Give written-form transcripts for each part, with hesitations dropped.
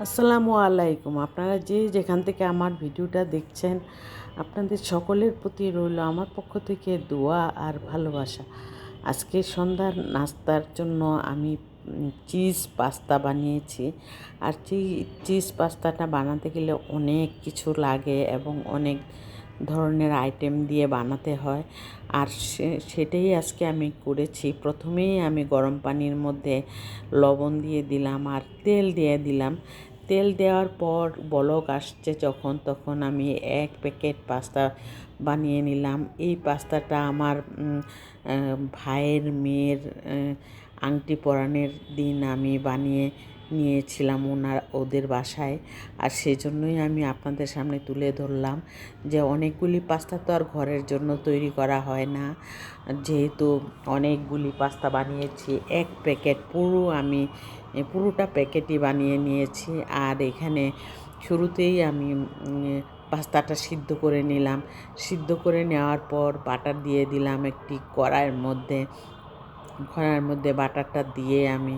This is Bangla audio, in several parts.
আসসালামু আলাইকুম। আপনারা যে যেখান থেকে আমার ভিডিওটা দেখছেন, আপনাদের সকলের প্রতি রইল আমার পক্ষ থেকে দোয়া আর ভালোবাসা। আজকে সন্ধ্যার নাস্তার জন্য আমি চিজ পাস্তা বানিয়েছি। আর চিজ পাস্তাটা বানাতে গেলে অনেক কিছু লাগে এবং অনেক ধরনের আইটেম দিয়ে বানাতে হয়। আর সেটাই আজকে আমি করেছি। প্রথমেই আমি গরম পানির মধ্যে লবণ দিয়ে দিলাম আর তেল দিয়ে দিলাম। তেল দেওয়ার পর বলক আসছে যখন, তখন আমি 1 প্যাকেট পাস্তা বানিয়ে নিলাম। এই পাস্তাটা আমার ভাইয়ের মেয়ের আংটি পরানোর দিন আমি বানিয়ে নিয়েছিলাম ওদের বাসায়। আর সেজন্যই আমি আপনাদের সামনে তুলে ধরলাম যে অনেকগুলি পাস্তা তো আর ঘরের জন্য তৈরি করা হয় না। যেহেতু অনেকগুলি পাস্তা বানিয়েছি, 1 প্যাকেট পুরোটা প্যাকেটই বানিয়ে নিয়েছি। আর এখানে শুরুতেই আমি পাস্তাটা সিদ্ধ করে নিলাম। সিদ্ধ করে নেওয়ার পর বাটার দিয়ে দিলাম একটি কড়াইয়ের মধ্যে বাটারটা দিয়ে আমি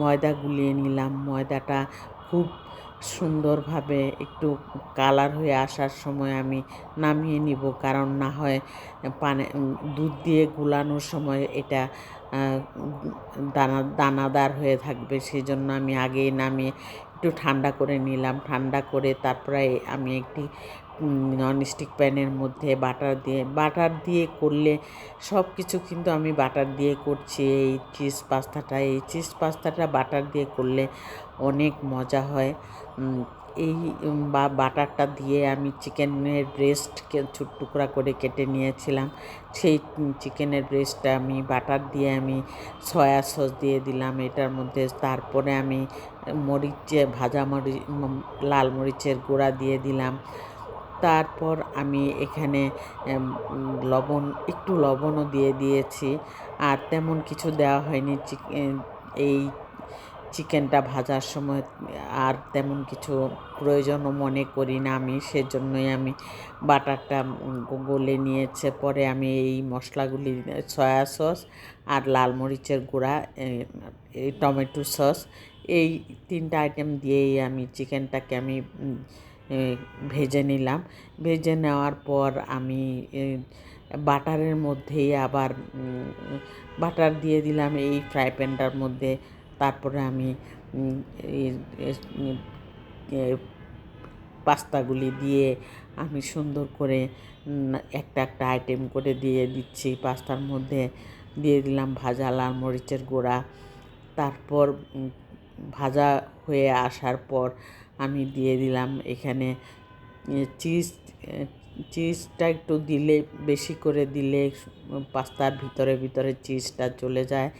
ময়দা গুলিয়ে নিলাম। ময়দাটা খুব সুন্দরভাবে একটু কালার হয়ে আসার সময় আমি নামিয়ে নিব, কারণ না হয় দুধ দিয়ে গুলানোর সময় এটা দানাদার হয়ে থাকবে। সেই জন্য আমি আগেই নামিয়ে একটু ঠান্ডা করে নিলাম। ঠান্ডা করে তারপরে আমি একটি ননস্টিক প্যানের মধ্যে বাটার দিয়ে করলে সব কিছু কিন্তু আমি বাটার দিয়ে করছি। এই চিজ পাস্তাটা বাটার দিয়ে করলে অনেক মজা হয়। এই বাটারটা দিয়ে আমি চিকেনের ব্রেস্টকে ছোট টুকরা করে কেটে নিয়েছিলাম। সেই চিকেনের ব্রেস্টটা আমি বাটার দিয়ে আমি সয়া সস দিয়ে দিলাম এটার মধ্যে। তারপরে আমি ভাজা লাল মরিচের গুঁড়া দিয়ে দিলাম। তারপর আমি এখানে একটু লবণও দিয়ে দিয়েছি। আর তেমন কিছু দেওয়া হয়নি এই চিকেনটা ভাজার সময়। আর তেমন কিছু প্রয়োজনও মনে করি না আমি, সেজন্যই আমি বাটারটা গলে নিয়েছে। পরে আমি এই মশলাগুলি সয়া সস আর লাল মরিচের গুঁড়া, এই টমেটো সস, এই 3টা আইটেম দিয়েই আমি চিকেনটাকে আমি ভেজে নিলাম। ভেজে নেওয়ার পর আমি বাটারের মধ্যেই আবার বাটার দিয়ে দিলাম এই ফ্রাই প্যানটার মধ্যে। তারপরে আমি পাস্তাগুলি দিয়ে আমি সুন্দর করে একটা একটা আইটেম করে দিয়ে দিচ্ছি। পাস্তার মধ্যে দিয়ে দিলাম ভাজা লাল মরিচের গুঁড়া। তারপর ভাজা হয়ে আসার পর আমি দিয়ে দিলাম এখানে চিজটা একটু দিলে, বেশি করে দিলে পাস্তার ভিতরে চিজটা চলে যায়,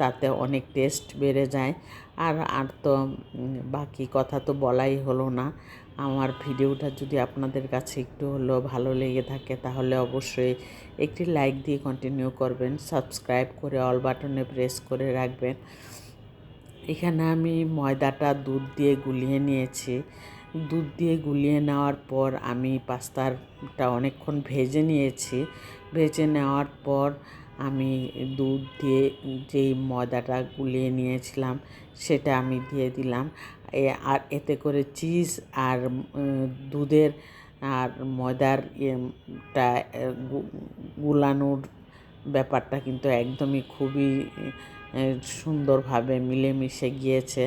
তাতে অনেক টেস্ট বেড়ে যায়। আর তো বাকি কথা তো বলাই হলো না। আমার ভিডিওটা যদি আপনাদের কাছে একটু হলেও ভালো লেগে থাকে তাহলে অবশ্যই একটি লাইক দিয়ে কন্টিনিউ করবেন, সাবস্ক্রাইব করে অল বাটনে প্রেস করে রাখবেন। এখানে আমি ময়দাটা দুধ দিয়ে গুলিয়ে নিয়েছি। দুধ দিয়ে গুলিয়ে নেওয়ার পর আমি পাস্তাটা অনেকক্ষণ ভেজে নিয়েছি। ভেজে নেওয়ার পর আমি দুধ দিয়ে যেই ময়দাটা গুলিয়ে নিয়েছিলাম সেটা আমি দিয়ে দিলাম। আর এতে করে চিজ আর দুধের আর ময়দার গুলানোর ব্যাপারটা কিন্তু একদমই খুবই সুন্দরভাবে মিলেমিশে গিয়েছে।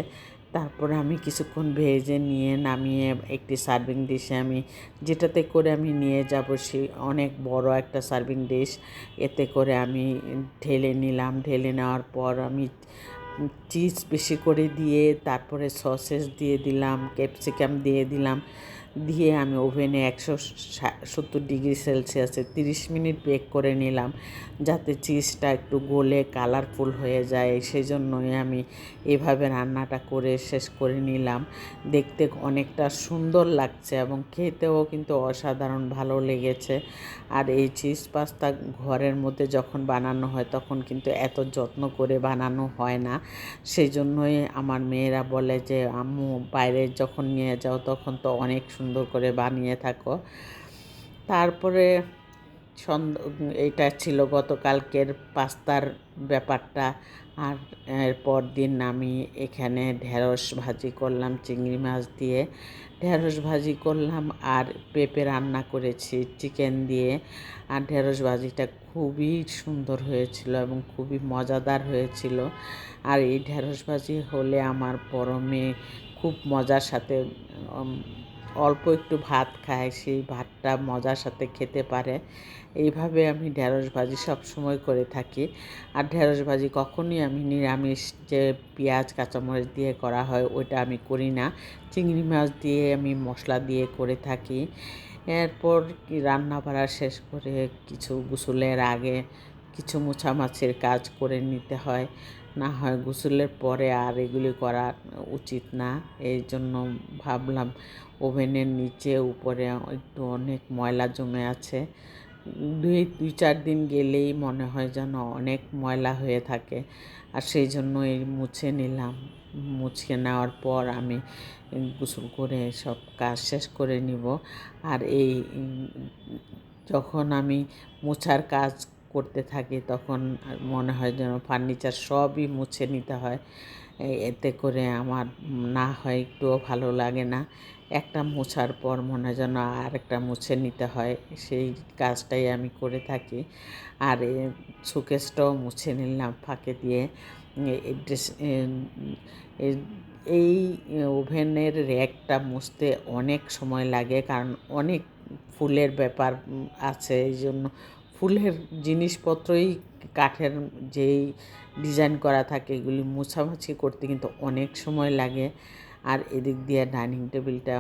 তারপরে আমি কিছুক্ষণ ভেজে নিয়ে নামিয়ে একটি সার্ভিং ডিশে আমি যেটাতে করে আমি নিয়ে যাব, সেই অনেক বড় একটা সার্ভিং ডিশ, এতে করে আমি ঢেলে নিলাম। ঢেলে নেওয়ার পর আমি চিজ বেশি করে দিয়ে তারপরে সসেস দিয়ে দিলাম, ক্যাপসিকাম দিয়ে দিলাম। দিয়ে আমি ওভেনে 170 ডিগ্রি সেলসিয়াসে 30 মিনিট বেক করে নিলাম, যাতে চিজটা একটু গলে কালারফুল হয়ে যায়। সেই জন্যই আমি এভাবে রান্নাটা করে শেষ করে নিলাম। দেখতে অনেকটা সুন্দর লাগছে এবং খেতেও কিন্তু অসাধারণ ভালো লেগেছে। আর এই চিজ পাস্তা ঘরের মধ্যে যখন বানানো হয় তখন কিন্তু এত যত্ন করে বানানো হয় না। সেই জন্যই আমার মেয়েরা বলে যে আম্মু বাইরে যখন নিয়ে যাও তখন তো অনেক সুন্দর করে বানিয়ে থাকো। তারপরে এইটা ছিল গতকালকের পাস্তার ব্যাপারটা। আর এরপর দিন আমি এখানে ঢেঁড়স ভাজি করলাম চিংড়ি মাছ দিয়ে, ঢেঁড়স ভাজি করলাম আর পেঁপে রান্না করেছি চিকেন দিয়ে। আর ঢেঁড়স ভাজিটা খুবই সুন্দর হয়েছিল এবং খুবই মজাদার হয়েছিল। আর এই ঢেঁড়স ভাজি হলে আমার বড় মেয়ে খুব মজার সাথে অল্প একটু ভাত খায়, সেই ভাতটা মজার সাথে খেতে পারে। এইভাবে আমি ঢেঁড়স ভাজি সব সময় করে থাকি। আর ঢেঁড়স ভাজি কখনোই আমি নিরামিষ যে পেঁয়াজ কাঁচামরিচ দিয়ে করা হয় ওইটা আমি করি না, চিংড়ি মাছ দিয়ে আমি মশলা দিয়ে করে থাকি। এরপর রান্না বাড়া শেষ করে কিছু গোসলের আগে কিছু মোছামাছির কাজ করে নিতে হয়, না হয় গোসলের পরে আর এগুলি করা উচিত না। এই জন্য ভাবলাম ওভেনের নিচে উপরে একটু অনেক ময়লা জমে আছে, দুই চার দিন গেলেই মনে হয় যেন অনেক ময়লা হয়ে থাকে। আর সেই জন্য এই মুছে নিলাম। মুছে নেওয়ার পর আমি গোসল করে সব কাজ শেষ করে নিব। আর এই যখন আমি মোছার কাজ করতে থাকি তখন মনে হয় যেন ফার্নিচার সবই মুছে নিতে হয়, এতে করে আমার না হয় একটুও ভালো লাগে না। একটা মোছার পর মনে হয় যেন আরেকটা মুছে নিতে হয়, সেই কাজটাই আমি করে থাকি। আর শোকেসটাও মুছে নিলাম ফাঁকে দিয়ে। এই ওভেনের র্যাকটা মুছতে অনেক সময় লাগে, কারণ অনেক ফুলের ব্যাপার আছে। এই জন্য ফুলের জিনিসপত্রই কাঠের যেই ডিজাইন করা থাকে এগুলি মোছামাছি করতে কিন্তু অনেক সময় লাগে। আর এদিক দিয়ে ডাইনিং টেবিলটা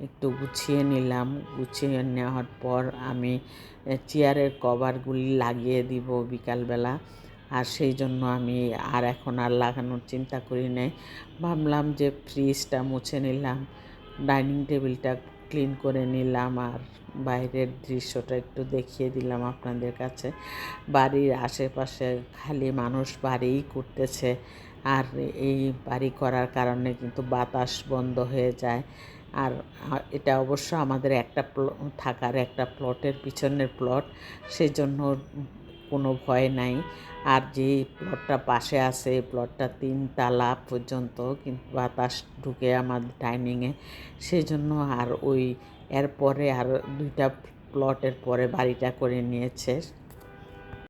একটু গুছিয়ে নিলাম। গুছিয়ে নেওয়ার পর আমি চেয়ারের কভারগুলি লাগিয়ে দিব বিকালবেলা। আর সেই জন্য আমি এখন আর লাগানোর চিন্তা করি নাই। ভাবলাম যে ফ্রিজটা মুছে নিলাম, ডাইনিং টেবিলটা ক্লিন করে নিলাম, আর বাইরের দৃশ্যটা একটু দেখিয়ে দিলাম আপনাদের কাছে। বাড়ির আশেপাশে খালি মানুষ বাড়িই করতেছে, আর এই বাড়ি করার কারণে কিন্তু বাতাস বন্ধ হয়ে যায়। আর এটা অবশ্য আমাদের একটা থাকার একটা প্লটের পিছনের প্লট, সেই জন্য কোনো ভয় নাই। আর যে প্লটটা পাশে আছে এই প্লটটা 3 তালা পর্যন্ত, কিন্তু বাতাস ঢুকে আমাদের ডাইনিংয়ে, সেই জন্য আর ওই এরপরে আর 2টা প্লটের পরে বাড়িটা করে নিয়েছে।